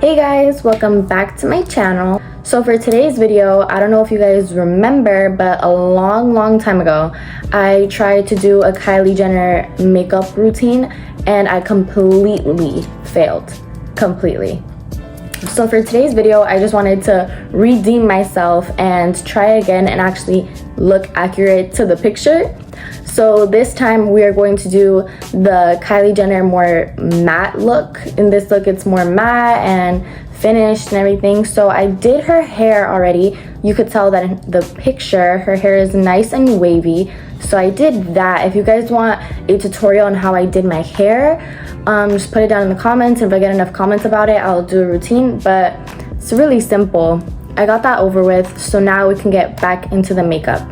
Hey guys, welcome back to my channel. So for today's video, I don't know if you guys remember, but a long time ago I tried to do a Kylie Jenner makeup routine and I completely failed. So for today's video, I just wanted to redeem myself and try again and actually look accurate to the picture. So this time we are going to do the Kylie Jenner more matte look. In this look, it's more matte and finished and everything. So I did her hair already. You could tell that in the picture, her hair is nice and wavy. So I did that. If you guys want a tutorial on how I did my hair, just put it down in the comments. If I get enough comments about it, I'll do a routine, but it's really simple. I got that over with, so now we can get back into the makeup.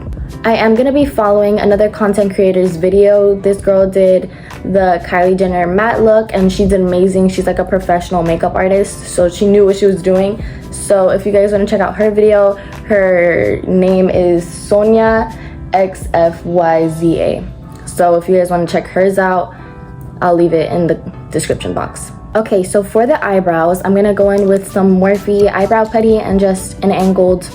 I am going to be following another content creator's video. This girl did the Kylie Jenner matte look and she did amazing. She's like a professional makeup artist, so she knew what she was doing. So if you guys want to check out her video, her name is 𝐬𝐤𝐳𝐤. So if you guys want to check hers out, I'll leave it in the description box. Okay, so for the eyebrows, I'm going to go in with some Morphe eyebrow putty and just an angled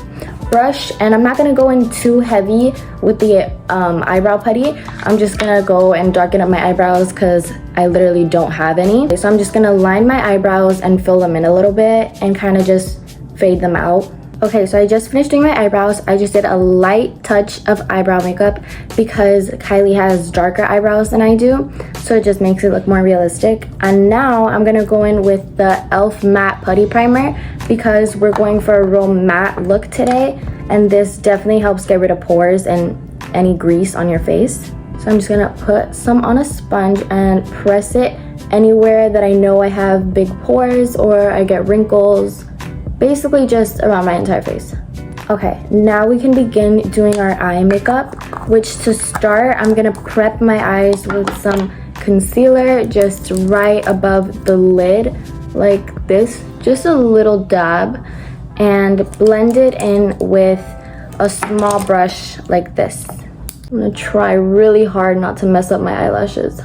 brush, and I'm not gonna go in too heavy with the eyebrow putty. I'm just gonna go and darken up my eyebrows because I literally don't have any. So I'm just gonna line my eyebrows and fill them in a little bit and kind of just fade them out. Okay, so I just finished doing my eyebrows. I just did a light touch of eyebrow makeup because Kylie has darker eyebrows than I do, so it just makes it look more realistic. And now I'm gonna go in with the e.l.f. matte putty primer because we're going for a real matte look today, and this definitely helps get rid of pores and any grease on your face. So I'm just gonna put some on a sponge and press it anywhere that I know I have big pores or I get wrinkles. Basically just around my entire face. Okay, now we can begin doing our eye makeup, which to start, I'm gonna prep my eyes with some concealer just right above the lid, like this, just a little dab, and blend it in with a small brush like this. I'm gonna try really hard not to mess up my eyelashes.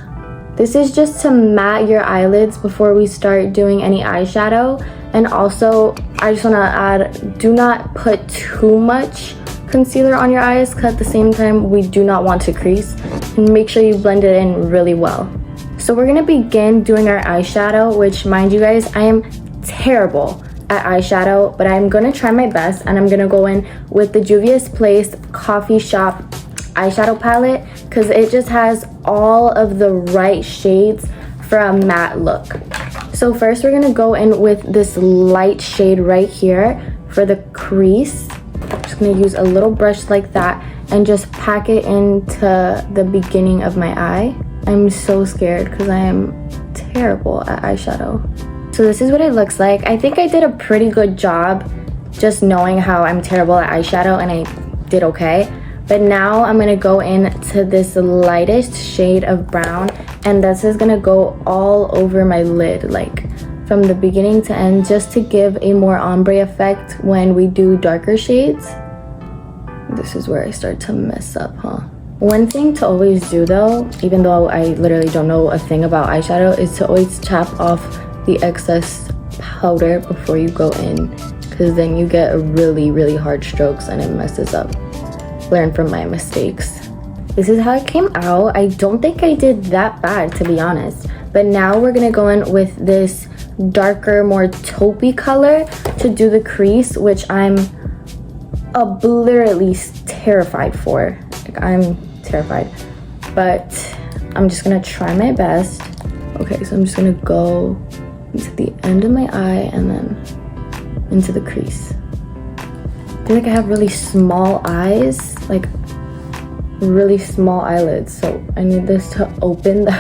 This is just to matte your eyelids before we start doing any eyeshadow. And also, I just want to add, do not put too much concealer on your eyes because at the same time, we do not want to crease. And make sure you blend it in really well. So we're going to begin doing our eyeshadow, which, mind you guys, I am terrible at eyeshadow, but I'm going to try my best. And I'm going to go in with the Juvia's Place Coffee Shop eyeshadow palette because it just has all of the right shades for a matte look. So first we're gonna go in with this light shade right here for the crease. I'm just gonna use a little brush like that and just pack it into the beginning of my eye. I'm so scared because I am terrible at eyeshadow. So this is what it looks like. I think I did a pretty good job just knowing how I'm terrible at eyeshadow, and I did okay. But now I'm gonna go into this lightest shade of brown, and this is gonna go all over my lid, like from the beginning to end, just to give a more ombre effect when we do darker shades. This is where I start to mess up, huh? One thing to always do though, even though I literally don't know a thing about eyeshadow, is to always tap off the excess powder before you go in, because then you get really hard strokes and it messes up. Learn from my mistakes. This is how it came out. I don't think I did that bad, to be honest. But now we're gonna go in with this darker, more taupey color to do the crease, which I'm obliterately terrified for. Like, I'm terrified, but I'm just gonna try my best. Okay, so I'm just gonna go into the end of my eye and then into the crease. I feel like I have really small eyes, like really small eyelids, so I need this to open the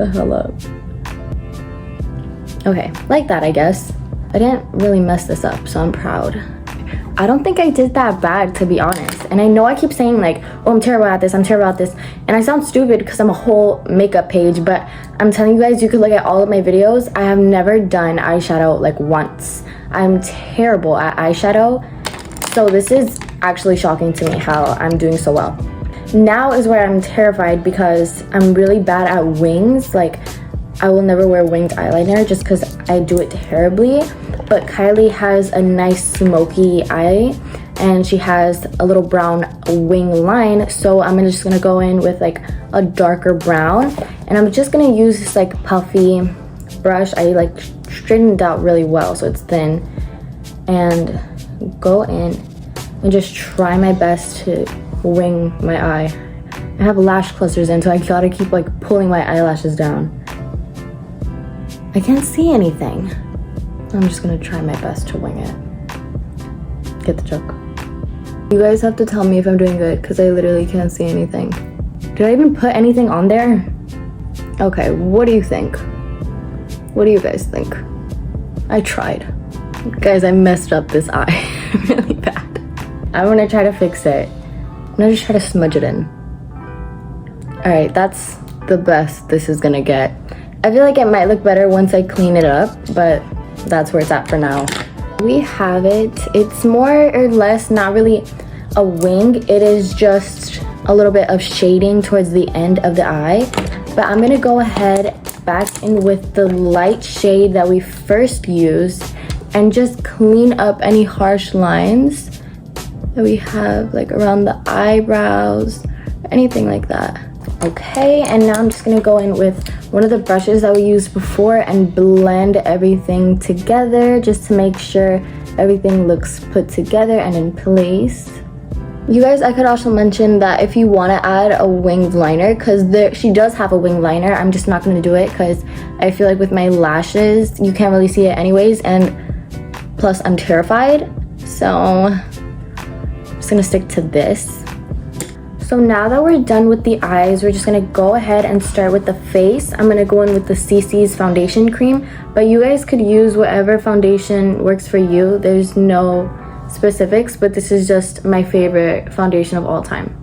hell up. Okay, like that, I guess. I didn't really mess this up, so I'm proud. I don't think I did that bad, to be honest. And I know I keep saying like, oh, I'm terrible at this, I'm terrible at this. And I sound stupid because I'm a whole makeup page, but I'm telling you guys, you could look at all of my videos. I have never done eyeshadow like once. I'm terrible at eyeshadow. So this is actually shocking to me how I'm doing so well. Now is where I'm terrified because I'm really bad at wings. Like, I will never wear winged eyeliner just because I do it terribly. But Kylie has a nice smoky eye and she has a little brown wing line, so I'm just gonna go in with like a darker brown, and I'm just gonna use this like puffy brush. I like straightened it out really well so it's thin, and go in and just try my best to wing my eye. I have lash clusters in, so I gotta keep like pulling my eyelashes down. I can't see anything. I'm just gonna try my best to wing it. Get the joke? You guys have to tell me if I'm doing good because I literally can't see anything. Did I even put anything on there? Okay, what do you think? What do you guys think? I tried. Guys, I messed up this eye really bad. I'm gonna try to fix it. I'm gonna just try to smudge it in. Alright, that's the best this is gonna get. I feel like it might look better once I clean it up, but that's where it's at for now. We have it. It's more or less not really a wing. It is just a little bit of shading towards the end of the eye. But I'm gonna go ahead back in with the light shade that we first used and just clean up any harsh lines that we have like around the eyebrows, anything like that. Okay, and now I'm just gonna go in with one of the brushes that we used before and blend everything together just to make sure everything looks put together and in place. You guys, I could also mention that if you want to add a winged liner, because she does have a winged liner, I'm just not going to do it because I feel like with my lashes you can't really see it anyways, and plus I'm terrified, so I'm just going to stick to this. So now that we're done with the eyes, we're just gonna go ahead and start with the face. I'm gonna go in with the 𝐐𝐸's foundation cream, but you guys could use whatever foundation works for you. There's no specifics, but this is just my favorite foundation of all time.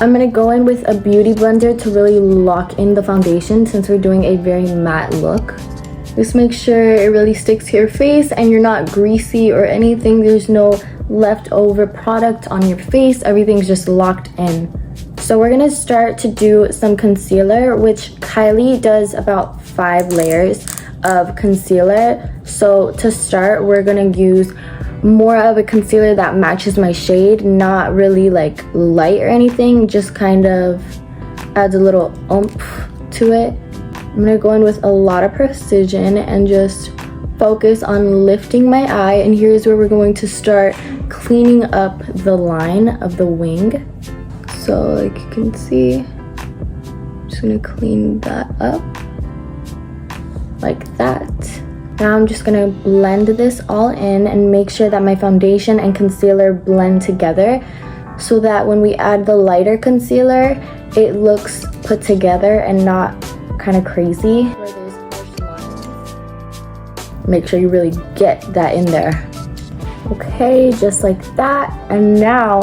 I'm gonna go in with a beauty blender to really lock in the foundation since we're doing a very matte look. Just make sure it really sticks to your face and you're not greasy or anything. There's no leftover product on your face. Everything's just locked in. So we're gonna start to do some concealer, which Kylie does about 5 layers of concealer. So to start, we're gonna use more of a concealer that matches my shade, not really like light or anything, just kind of adds a little oomph to it. I'm gonna go in with a lot of precision and just focus on lifting my eye, and here's where we're going to start cleaning up the line of the wing. So like you can see, I'm just gonna clean that up like that. Now I'm just gonna blend this all in and make sure that my foundation and concealer blend together so that when we add the lighter concealer, it looks put together and not kind of crazy. Where there's harsh lines, make sure you really get that in there. Okay, just like that. And now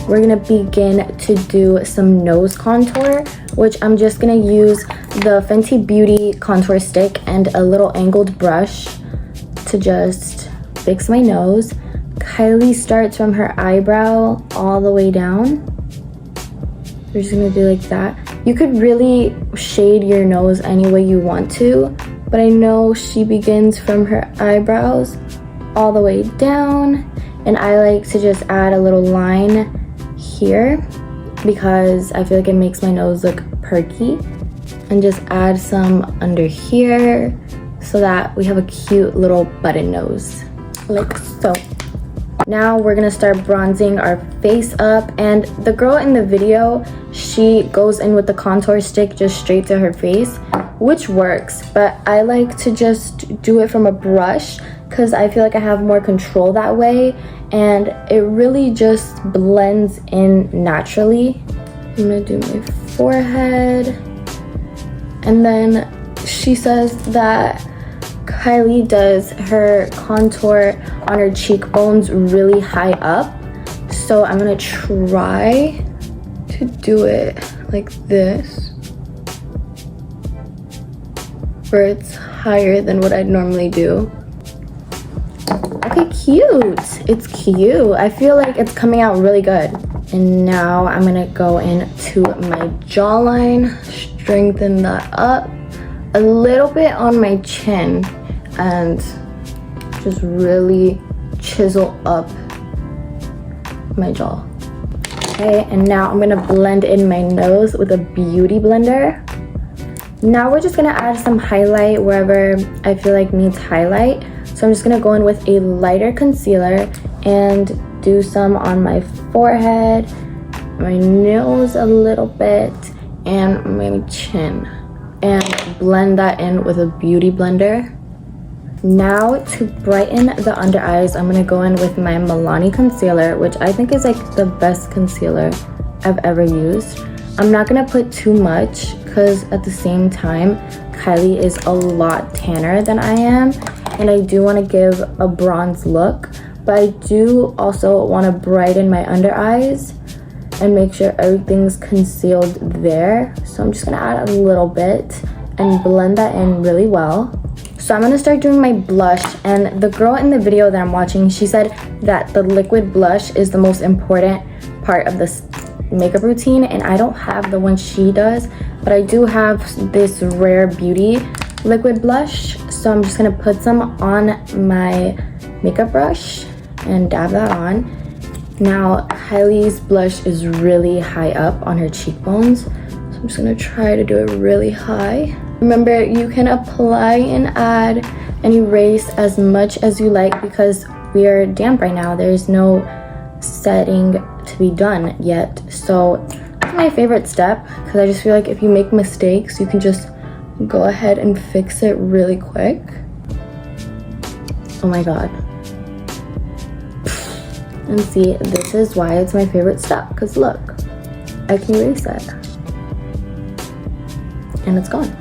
we're gonna begin to do some nose contour, which I'm just gonna use the Fenty Beauty contour stick and a little angled brush to just fix my nose. Kylie starts from her eyebrow all the way down. We're just gonna do like that. You could really shade your nose any way you want to, but I know she begins from her eyebrows all the way down, and I like to just add a little line here because I feel like it makes my nose look perky, and just add some under here so that we have a cute little button nose like so. Now we're gonna start bronzing our face up, and the girl in the video, she goes in with the contour stick just straight to her face, which works, but I like to just do it from a brush because I feel like I have more control that way, and it really just blends in naturally. I'm gonna do my forehead, and then she says that Kylie does her contour on her cheekbones really high up, so I'm gonna try to do it like this. where it's higher than what I'd normally do. Okay, cute. It's cute. I feel like it's coming out really good. And now I'm gonna go into my jawline, strengthen that up a little bit on my chin, and just really chisel up my jaw. Okay, and now I'm gonna blend in my nose with a beauty blender. Now we're just gonna add some highlight wherever I feel like needs highlight. So I'm just gonna go in with a lighter concealer and do some on my forehead, my nose a little bit, and my chin. And blend that in with a beauty blender. Now to brighten the under eyes, I'm gonna go in with my Milani concealer, which I think is like the best concealer I've ever used. I'm not gonna put too much because at the same time, Kylie is a lot tanner than I am, and I do want to give a bronze look, but I do also want to brighten my under eyes and make sure everything's concealed there. So I'm just gonna add a little bit and blend that in really well. So I'm gonna start doing my blush, and the girl in the video that I'm watching, she said that the liquid blush is the most important part of this makeup routine, and I don't have the one she does, but I do have this Rare Beauty liquid blush. So I'm just gonna put some on my makeup brush and dab that on. Now Kylie's blush is really high up on her cheekbones, so I'm just gonna try to do it really high. Remember, you can apply and add and erase as much as you like because we are damp right now. There's no setting to be done yet. So that's my favorite step because I just feel like if you make mistakes, you can just go ahead and fix it really quick. Oh my god. And see, this is why it's my favorite step, because look, I can erase it. And it's gone.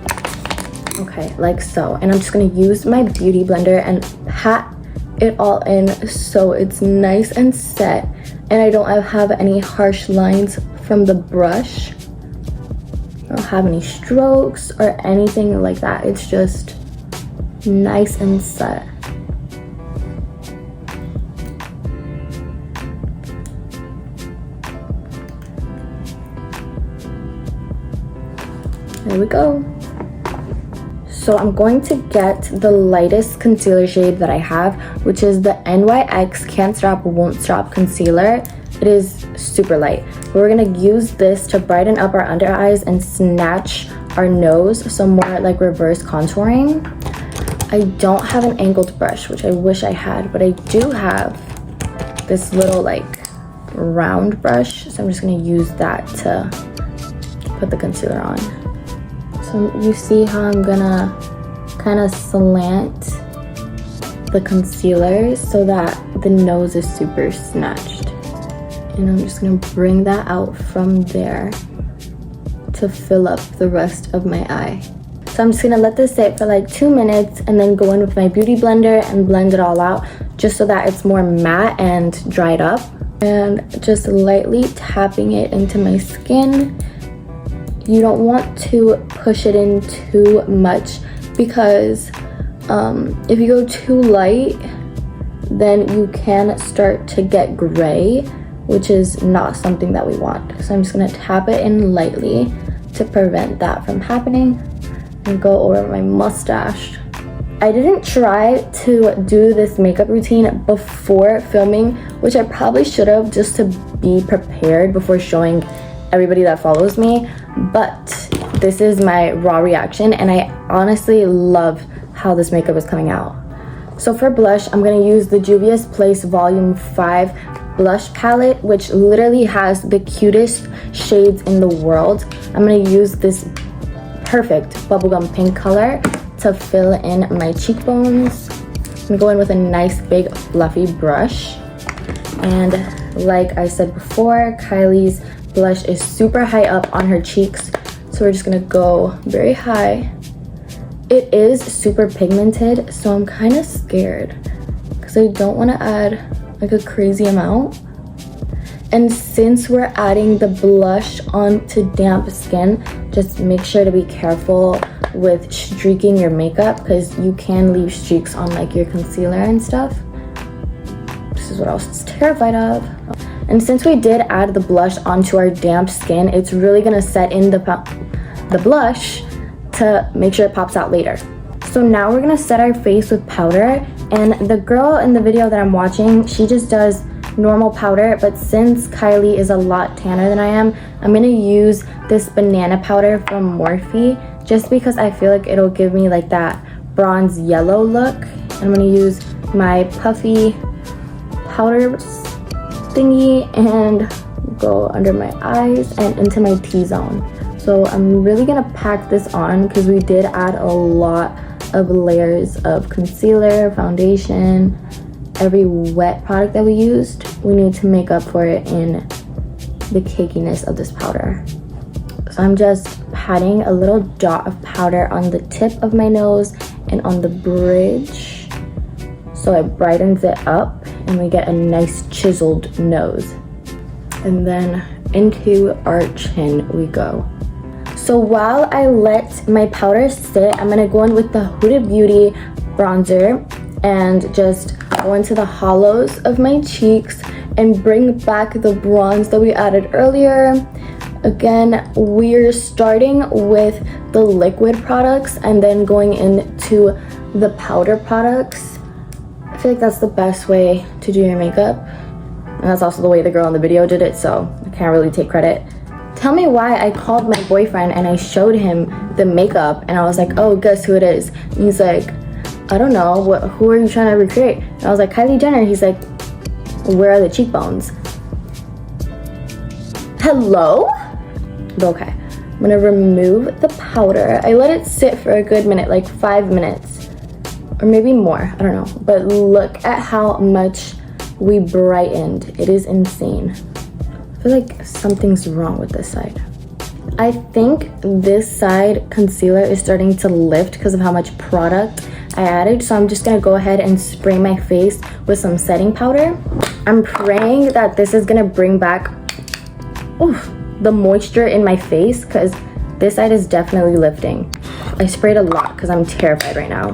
Okay, like so. And I'm just gonna use my beauty blender and pat it all in so it's nice and set, and I don't have any harsh lines from the brush. I don't have any strokes or anything like that. It's just nice and set. There we go. So I'm going to get the lightest concealer shade that I have, which is the NYX Can't Stop Won't Stop Concealer. It is super light. We're gonna use this to brighten up our under eyes and snatch our nose, so more like reverse contouring. I don't have an angled brush, which I wish I had, but I do have this little like round brush, so I'm just gonna use that to put the concealer on. So you see how I'm gonna kind of slant the concealer so that the nose is super snatched. And I'm just gonna bring that out from there to fill up the rest of my eye. So I'm just gonna let this sit for like 2 minutes and then go in with my beauty blender and blend it all out just so that it's more matte and dried up. And just lightly tapping it into my skin. You don't want to push it in too much because if you go too light, then you can start to get gray, which is not something that we want. So I'm just gonna tap it in lightly to prevent that from happening and go over my mustache. I didn't try to do this makeup routine before filming, which I probably should have just to be prepared before showing everybody that follows me, but this is my raw reaction and I honestly love how this makeup is coming out. So for blush, I'm gonna use the Juvia's Place Volume 5 blush palette, which literally has the cutest shades in the world. I'm gonna use this perfect bubblegum pink color to fill in my cheekbones. I'm gonna go in with a nice big fluffy brush. And like I said before, Kylie's blush is super high up on her cheeks, so we're just gonna go very high. It is super pigmented, so I'm kind of scared because I don't want to add like a crazy amount. And since we're adding the blush onto damp skin, just make sure to be careful with streaking your makeup, because you can leave streaks on like your concealer and stuff. This is what I was terrified of. And since we did add the blush onto our damp skin, it's really gonna set in the blush to make sure it pops out later. So now we're gonna set our face with powder, and the girl in the video that I'm watching, she just does normal powder, but since Kylie is a lot tanner than I am, I'm gonna use this banana powder from Morphe, just because I feel like it'll give me like that bronze yellow look. I'm gonna use my puffy powder thingy and go under my eyes and into my T-zone. So I'm really gonna pack this on because we did add a lot of layers of concealer, foundation, every wet product that we used. We need to make up for it in the cakiness of this powder. So I'm just patting a little dot of powder on the tip of my nose and on the bridge, so it brightens it up and we get a nice chiseled nose. And then into our chin we go. So while I let my powder sit, I'm gonna go in with the Huda Beauty bronzer and just go into the hollows of my cheeks and bring back the bronze that we added earlier. Again, we're starting with the liquid products and then going into the powder products. I feel like that's the best way to do your makeup. And that's also the way the girl in the video did it, so I can't really take credit. Tell me why I called my boyfriend and I showed him the makeup and I was like, oh, guess who it is? And he's like, I don't know, who are you trying to recreate? And I was like, Kylie Jenner. He's like, where are the cheekbones? Hello? Okay, I'm gonna remove the powder. I let it sit for a good minute, like 5 minutes, or maybe more, I don't know. But look at how much we brightened. It is insane. I feel like something's wrong with this side. I think this side concealer is starting to lift because of how much product I added. So I'm just gonna go ahead and spray my face with some setting powder. I'm praying that this is gonna bring back the moisture in my face, because this side is definitely lifting. I sprayed a lot because I'm terrified right now.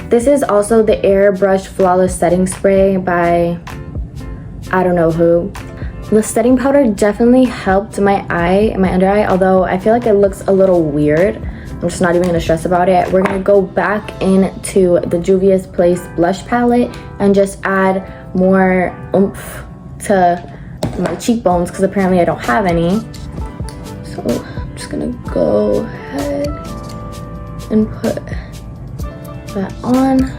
This is also the Airbrush Flawless Setting Spray by I don't know who. The setting powder definitely helped my eye, my under eye, although I feel like it looks a little weird. I'm just not even gonna stress about it. We're gonna go back into the Juvia's Place blush palette and just add more oomph to my cheekbones, because apparently I don't have any. So I'm just gonna go ahead and put that on.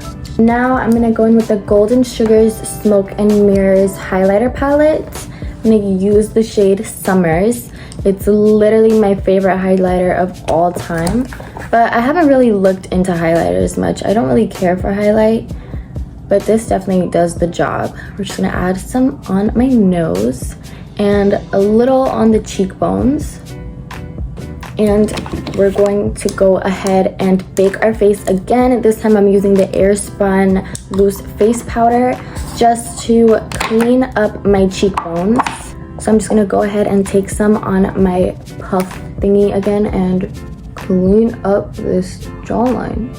Now I'm gonna go in with the Golden Sugars Smoke and Mirrors highlighter palette. I'm gonna use the shade Summers. It's literally my favorite highlighter of all time, but I haven't really looked into highlighters much. I don't really care for highlight, but this definitely does the job. We're just gonna add some on my nose and a little on the cheekbones. And we're going to go ahead and bake our face again. This time I'm using the Airspun Loose Face Powder just to clean up my cheekbones. So I'm just gonna go ahead and take some on my puff thingy again and clean up this jawline.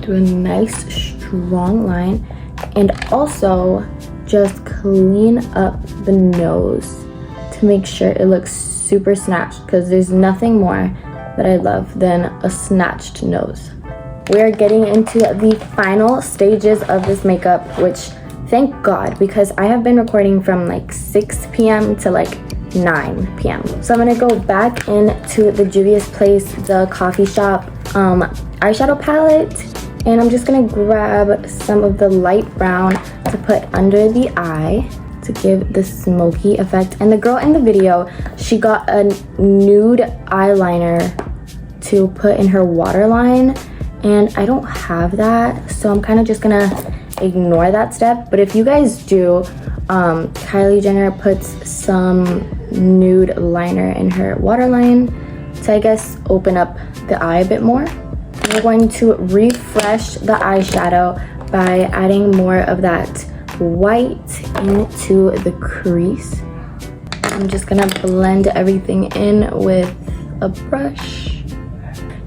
Do a nice strong line, and also just clean up the nose to make sure it looks super snatched, because there's nothing more that I love than a snatched nose. We are getting into the final stages of this makeup, which thank God, because I have been recording from like 6 p.m. to like 9 p.m. So I'm gonna go back into the Juvia's Place, the coffee shop eyeshadow palette, and I'm just gonna grab some of the light brown to put under the eye to give the smoky effect. And the girl in the video, she got a nude eyeliner to put in her waterline, and I don't have that, so I'm kind of just gonna ignore that step. But if you guys do, Kylie Jenner puts some nude liner in her waterline to, I guess, open up the eye a bit more. We're going to refresh the eyeshadow by adding more of that white into the crease. I'm just gonna blend everything in with a brush.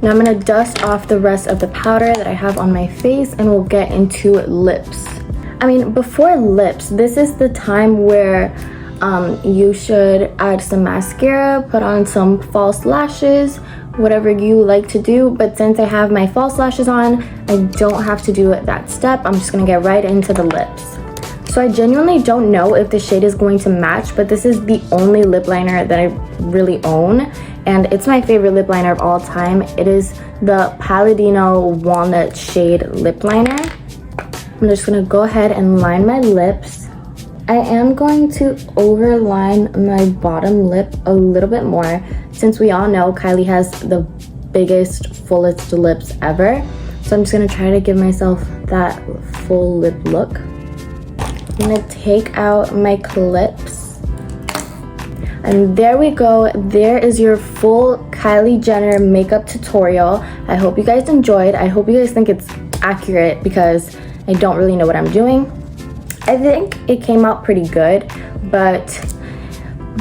Now I'm gonna dust off the rest of the powder that I have on my face, and we'll get into lips. I mean, before lips, this is the time where you should add some mascara, put on some false lashes, whatever you like to do. But since I have my false lashes on, I don't have to do that step. I'm just gonna get right into the lips. So I genuinely don't know if the shade is going to match, but this is the only lip liner that I really own, and it's my favorite lip liner of all time. It is the Palladino Walnut Shade Lip Liner. I'm just gonna go ahead and line my lips. I am going to overline my bottom lip a little bit more, since we all know Kylie has the biggest, fullest lips ever. So I'm just gonna try to give myself that full lip look. I'm gonna take out my clips. And there we go. There is your full Kylie Jenner makeup tutorial. I hope you guys enjoyed. I hope you guys think it's accurate, because I don't really know what I'm doing. I think it came out pretty good, but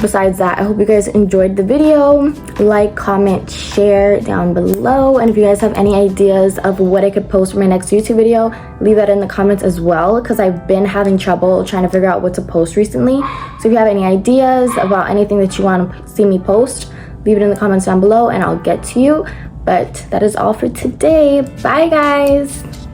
besides that, I hope you guys enjoyed the video. Like, comment, share down below, and if you guys have any ideas of what I could post for my next YouTube video, leave that in the comments as well, because I've been having trouble trying to figure out what to post recently. So if you have any ideas about anything that you want to see me post, leave it in the comments down below and I'll get to you. But that is all for today. Bye guys.